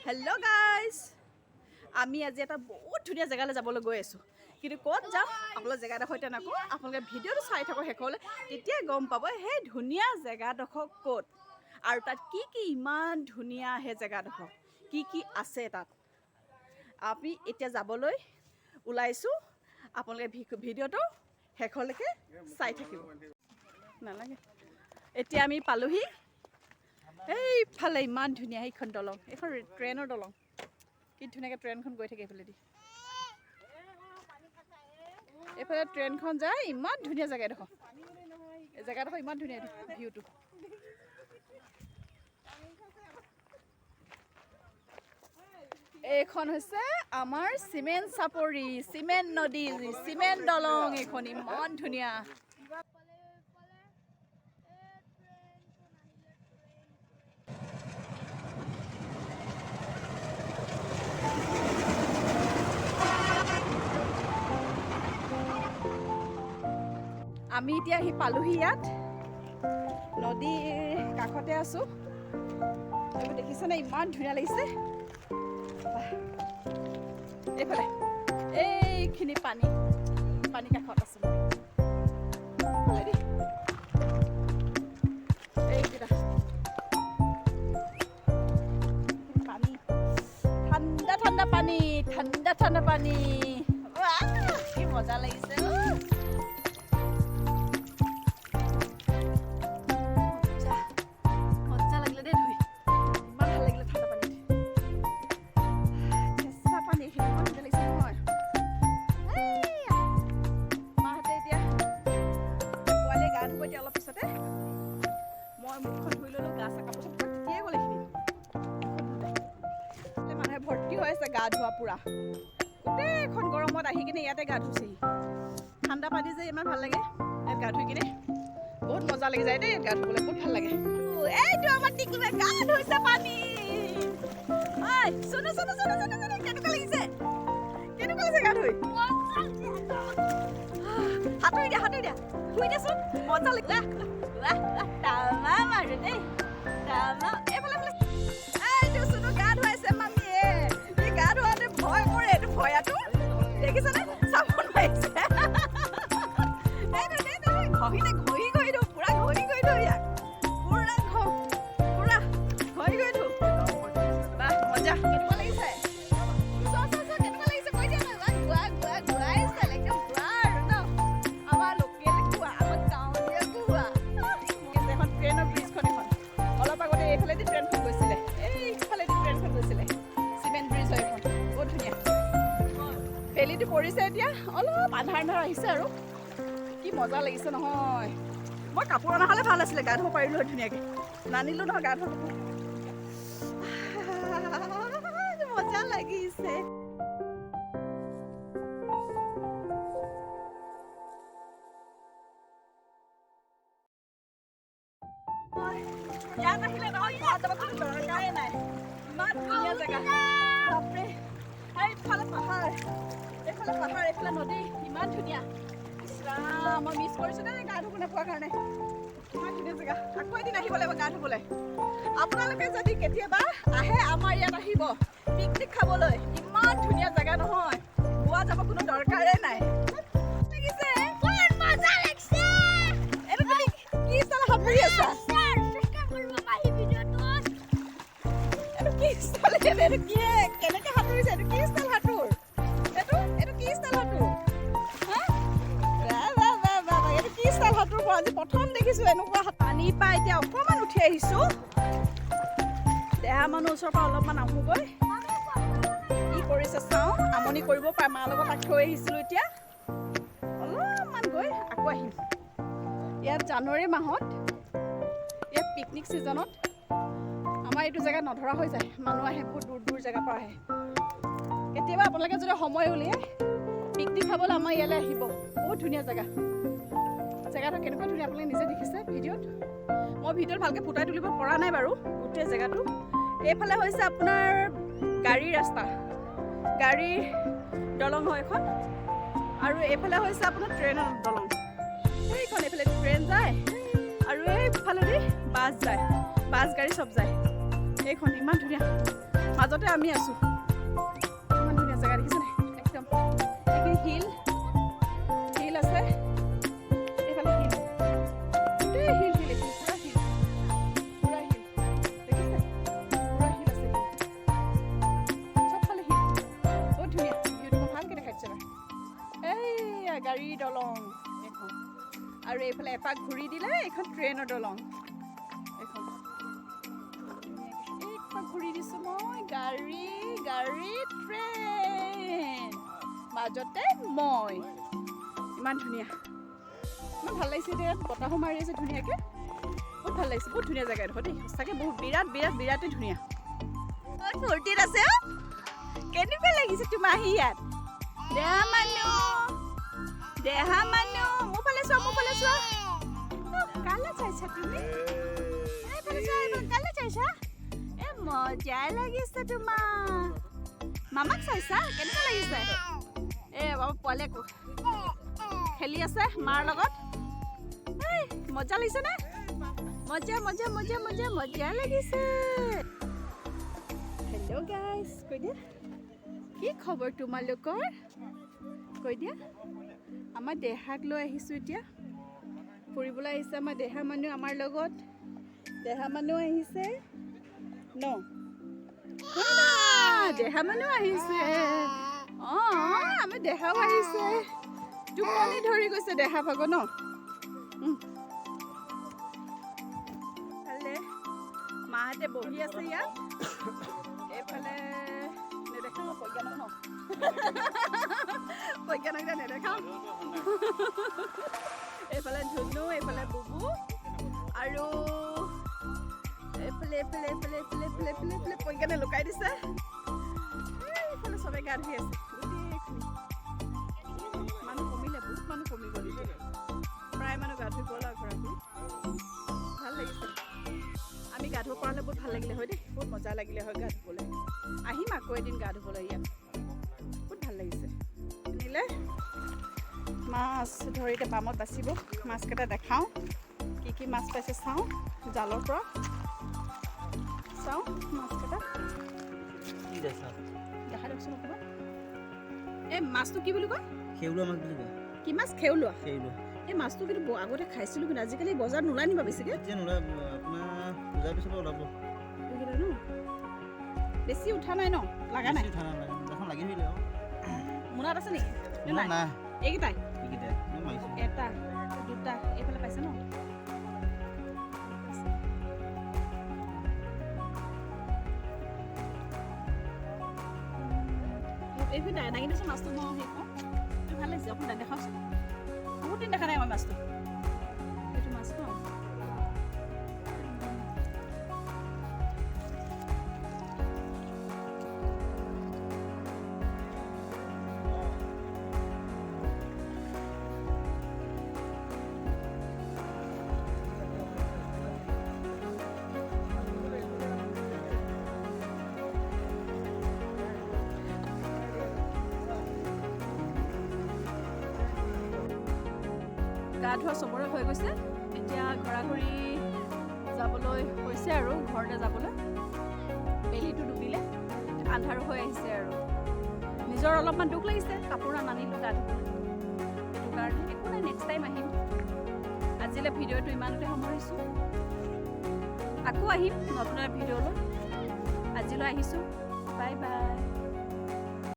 Hello' guys, আমি আজি এটা বহুত ধুনীয়া জেগালৈ যাবলৈ গৈ আছোঁ। কিন্তু ক'ত যাওঁ আপোনালোকে জেগাডোখৰ এতিয়া নকওঁ, আপোনালোকে ভিডিঅ'টো চাই থাকক শেষলৈ, তেতিয়াই গম পাব সেই ধুনীয়া জেগাডোখৰ ক'ত আৰু তাত কি কি ইমান ধুনীয়া সেই জেগাডোখৰ, কি কি আছে তাত। আমি এতিয়া যাবলৈ ওলাইছোঁ, আপোনালোকে ভিডিঅ'টো শেষলৈকে চাই থাকিব। নালাগে, এতিয়া আমি পালোহি। এইফালে ইমান ধুনীয়া সেইখন দলং, এইখন ট্ৰেইনৰ দলং। কি ধুনীয়াকৈ ট্ৰেইনখন গৈ থাকে এইফালেদি। এইফালে ট্ৰেইনখন যায়, ইমান ধুনীয়া জেগা এডোখৰ। জেগাডোখৰ ইমান ধুনীয়া ভিউটো। এইখন হৈছে আমাৰ চিমেণ্ট চাপৰি, চিমেণ্ট নদী, চিমেণ্ট দলং। এইখন ইমান ধুনীয়া। আমি এতিয়া আহি পালোহি ইয়াত, নদীৰ কাষতে আছোঁ। এইবোৰ দেখিছেনে, ইমান ধুনীয়া লাগিছে। এইফালে এইখিনি পানী কাষত আছোঁ মই। এইকেইটা পানী, ঠাণ্ডা ঠাণ্ডা পানী, ঠাণ্ডা ঠাণ্ডা পানী। কি মজা লাগিছে। অলপ পিছতে মই মুখখন ধুই ল'লোঁ, গা চা কাপোৰ চাপোৰ তেতিয়াই গ'ল এইখিনি। মানুহে ভৰ্তি হৈ আছে গা ধোৱা পুৰা। গোটেইখন গৰমত আহি কিনে ইয়াতে গা ধুইছেহি। ঠাণ্ডা পানী যে ইমান ভাল লাগে ইয়াত গা ধুই কিনে, বহুত মজা লাগি যায় দেই। ইয়াত গা ধুবলৈ বহুত ভাল লাগে। এইটো আমাৰ টিকুৱে গা ধুইছে পানী। কেনেকুৱা লাগিছে, কেনেকুৱা লাগিছে গা ধুই? সাঁতুৰি দিয়া, সাঁতুৰি দিয়া, শুই দিয়াচোন। মজা লাগিলে তামাম আৰু দেই, তামাম। এইফালে এইটো চুনু গা ধুৱাইছে মামীয়ে। এই গা ধুৱাওঁতে ভয় কৰে, এইটো ভয়াটো দেখিছেনে? চাবোন মাৰিছে। ঘঁহি ঘঁহি দিওঁ, পুৰা ঘঁহি ঘঁহি দিওঁ ইয়াক, পুৰা ঘঁহি ঘঁহি দিওঁ। বাহ, মজা। কেনেকুৱা লাগিছে? কেনেকুৱা লাগিছে কৈ দিয়া নাই। ঘূৰাইছে একদম পুৰা আৰু ন। আমাৰ লোকেল খোৱা, আমাৰ গাঁৱলীয়া খোৱা। এখন ট্ৰেইনৰ ব্ৰিজখন, এখন অলপ আগতে এইফালেদি ট্ৰেইনখন গৈছিলে, এইফালেদি ট্ৰেইনখন গৈছিলে। চিমেণ্ট ব্ৰিজ হয় এখন, বহুত ধুনীয়া। বেলিটো পৰিছে এতিয়া, অলপ আন্ধাৰ আন্ধাৰ আহিছে আৰু কি মজা লাগিছে নহয়। মই কাপোৰ অনা হ'লে ভাল আছিলে, গা ধুব পাৰিলোঁ হয় ধুনীয়াকৈ। নানিলোঁ নহয় গা ধুব। মজা লাগিছে। ইয়াত আহিলে নহয়, ঘৰত যাব কোনো দৰকাৰেই নাই। ইমান ধুনীয়া জেগা, বাপৰে। এইফালে পাহাৰ, এইফালে নদী, ইমান ধুনীয়া। ইছ ৰাম, মই মিছ কৰিছোঁ দেই গা ধুব নোপোৱাৰ কাৰণে। ইমান ধুনীয়া জেগা, আকৌ এদিন আহিব লাগিব গা ধুবলৈ। আপোনালোকে যদি কেতিয়াবা আহে আমাৰ ইয়াত, আহিব পিকনিক খাবলৈ। ইমান ধুনীয়া জেগা নহয়, গোৱা যাব কোনো দৰকাৰেই নাই। লাগিছে, এইটো তুমি কি ষ্টাইলত সাঁতুৰি আছা? কেনেকে সাঁতুৰিছে? এইটো কি ষ্টাইল সাঁতোৰ? এইটো কি ষ্টাইল সাঁতোৰ? এইটো কি ষ্টাইল সাঁতোৰ? আজি প্ৰথম দেখিছোঁ এনেকুৱা। পানীৰ পৰা এতিয়া অকণমান উঠি আহিছোঁ। দেহা মানুহ ওচৰৰ পৰা অলপমান আহোঁগৈ, কি কৰিছে চাওঁ। আমনি কৰিব পাৰে, মাৰ লগত তাক থৈ আহিছিলোঁ। এতিয়া অলপমান গৈ আকৌ আহিম। ইয়াত জানুৱাৰী মাহত, ইয়াত পিকনিক ছিজনত আমাৰ এইটো জেগাত নধৰা হৈ যায়। মানুহ আহে, বহুত দূৰ দূৰ জেগাৰ পৰা আহে। কেতিয়াবা আপোনালোকে যদি সময় উলিয়াই পিকনিক খাবলৈ আমাৰ ইয়ালৈ আহিব। বহুত ধুনীয়া জেগা। জেগাটো কেনেকুৱা ধুনীয়া আপোনালোকে নিজে দেখিছে ভিডিঅ'ত। মই ভিডিঅ'ত ভালকৈ ফুটাই তুলিব পৰা নাই বাৰু গোটেই জেগাটো। এইফালে হৈছে আপোনাৰ গাড়ীৰ ৰাস্তা, গাড়ীৰ দলং হয় এখন। আৰু এইফালে হৈছে আপোনাৰ ট্ৰেইনৰ দলং। এইখন এইফালে ট্ৰেইন যায় আৰু এইফালেদি বাছ যায়, বাছ গাড়ী চব যায়। এইখন ইমান ধুনীয়া। মাজত মাজতে আমি আছোঁ ইমান ধুনীয়া জেগা দেখিছেনে একদম এইখিনি হিল আছে এইফালে হিল গোটেই হিল পুৰা হিল দেখিছে পুৰা হিল আছে চবফালে হিল বহুত ধুনীয়া ভিউটো মই ভালকৈ দেখাইছে এইয়া গাড়ী দলং এখন আৰু এইফালে এপাক ঘূৰি দিলে এইখন ট্ৰেইনৰ দলং এইখন এপাক ঘূৰি দিছোঁ মই গাড়ী ট্ৰেইন মাজতে মই ইমান ধুনীয়া ইমান ভাল লাগিছে এতিয়া বতাহো মাৰি আছে ধুনীয়াকৈ বহুত ভাল লাগিছে বহুত ধুনীয়া জেগা এডোখৰ দেই সঁচাকৈ বহুত বিৰাটেই ধুনীয়া ফূৰ্তিত আছে কেনেকুৱা লাগিছে তোমাৰ আহি ইয়াত দেহা মানুহ মোৰ ফালে চোৱা কালে চাইছা তুমি এইফালে চোৱা কালে চাইছা মজাই লাগিছে তোমাৰ মামাক চাইছা কেনেকুৱা লাগিছে বাবা পোৱালি খেলি আছে মাৰ লগত মজা লাগিছে নে মজা লাগিছে হেল্ল' গাইজ কৈ দিয়া কি খবৰ তোমালোকৰ কৈ দিয়া আমাৰ দেহাক লৈ আহিছোঁ এতিয়া ফুৰিবলৈ আহিছে আমাৰ দেহা মানুহ আমাৰ লগত দেহা মানুহ আহিছে ন দেহা মানুহ আহিছে আমাৰ দেহাও আহিছে টোপনি ধৰি গৈছে দেহা ভাগ ন ভালে মাহঁতে বহি আছে ইয়াত এইফালে নেদেখাওঁ প্ৰজ্ঞানক ন প্ৰজ্ঞানক নেদেখাওঁ এইফালে ধুনু এইফালে বুবু আৰু এইফালে প্ৰজ্ঞানে লুকাই দিছে এইফালে চবে গা ধুই আছে গোটেইখিনি মানুহ কমিলে বহুত মানুহ কমি গ'ল প্ৰায় মানুহ গা ধুই গ'ল আৰু ঘৰটো ভাল লাগিছে আমি গা ধুব পৰালে বহুত ভাল লাগিলে হয় দেই বহুত মজা লাগিলে হয় গা ধুবলৈ আহিম আকৌ এদিন গা ধুবলৈ ইয়াত বহুত ভাল লাগিছে আনিলে মাছ ধৰি এতিয়া বামত বাচিব মাছকেইটা দেখাওঁ কি মাছ পাইছে চাওঁ জালৰ পৰা চাওঁ মাছকেইটা দেখা দিয়কচোন অকণমান এই মাছটো কি বুলি কয় খেউলোৱা মাছ বুলি কয় কি মাছ খেউলোৱা এই মাছটো কিন্তু আগতে খাইছিলোঁ কিন্তু আজিকালি বজাৰত নোলাই নিবা বেছিকৈ এতিয়া নোলায় আপোনাৰ পূজাৰ পিছৰ পৰা ওলাব এইকেইটা ন বেছি উঠা নাই ন লগা নাই এখন লাগি ধৰিলে মোনাত আছে নেকি নাই এইকেইটাই মাৰিছোঁ এটা দুটা এইফালে পাইছে ন এইফালে দাঙি দিছোঁ মাছটো মই সেই কওঁ ভাল লাগিছে অকণমান দেখাওঁচোন বহুত দিন দেখা নাই মই মাছটো এইটো মাছ ন গা ধোৱা চবৰে হৈ গৈছে এতিয়া ঘূৰি যাবলৈ হৈছে আৰু ঘৰলৈ যাবলৈ বেলিটো ডুবিলে আন্ধাৰো হৈ আহিছে আৰু নিজৰ অলপমান দুখ লাগিছে কাপোৰ নানিলোঁ গা ধুবলৈ সেইটো কাৰণে একো নাই নেক্সট টাইম আহিম আজিলৈ ভিডিঅ'টো ইমানতে সামৰিছোঁ আকৌ আহিম নতুন এটা ভিডিঅ'লৈ আজিলৈ আহিছোঁ